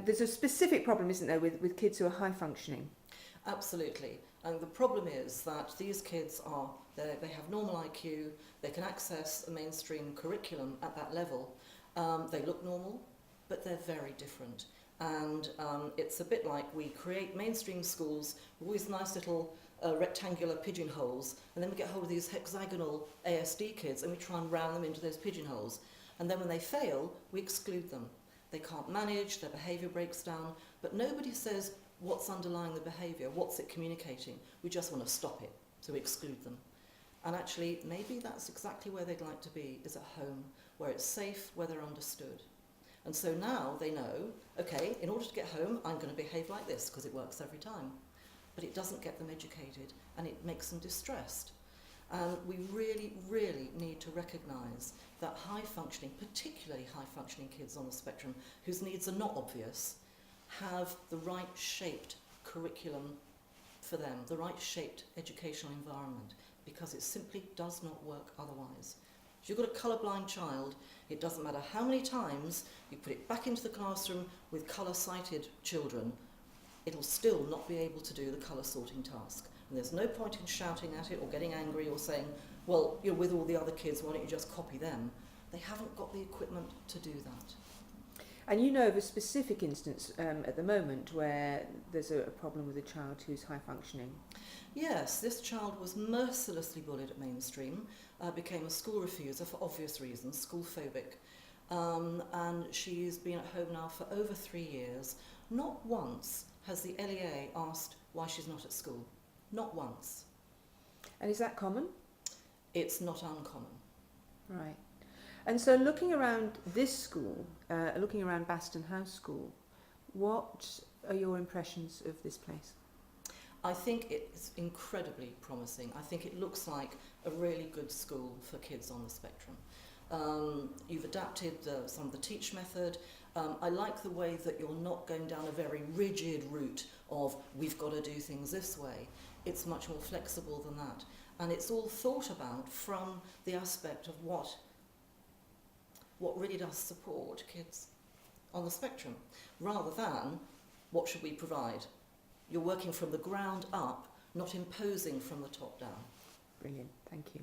There's a specific problem, isn't there, with kids who are high functioning? Absolutely. And the problem is that these kids they have normal IQ, they can access a mainstream curriculum at that level. They look normal, but they're very different. And it's a bit like we create mainstream schools with all these nice little rectangular pigeonholes, and then we get hold of these hexagonal ASD kids and we try and ram them into those pigeonholes. And then when they fail, we exclude them. They can't manage, their behaviour breaks down, but nobody says what's underlying the behaviour, what's it communicating. We just want to stop it, so we exclude them. And actually, maybe that's exactly where they'd like to be, is at home, where it's safe, where they're understood. And so now they know, okay, in order to get home, I'm going to behave like this, because it works every time. But it doesn't get them educated, and it makes them distressed. And we really, really need to recognise that high-functioning, particularly high-functioning kids on the spectrum, whose needs are not obvious, have the right shaped curriculum for them, the right shaped educational environment, because it simply does not work otherwise. If you've got a colourblind child, it doesn't matter how many times you put it back into the classroom with colour-sighted children, it'll still not be able to do the colour sorting task. And there's no point in shouting at it or getting angry or saying, well, you're with all the other kids, why don't you just copy them? They haven't got the equipment to do that. And you know of a specific instance at the moment where there's a problem with a child who's high functioning? Yes, this child was mercilessly bullied at mainstream, became a school refuser for obvious reasons, school phobic, and she's been at home now for over 3 years. Not once has the LEA asked why she's not at school. Not once. And is that common? It's not uncommon. Right. And so looking around this school, looking around Baston House School, what are your impressions of this place? I think it's incredibly promising. I think it looks like a really good school for kids on the spectrum. You've adapted some of the teach method. I like the way that you're not going down a very rigid route of we've got to do things this way. It's much more flexible than that. And it's all thought about from the aspect of what really does support kids on the spectrum, rather than what should we provide. You're working from the ground up, not imposing from the top down. Brilliant, thank you.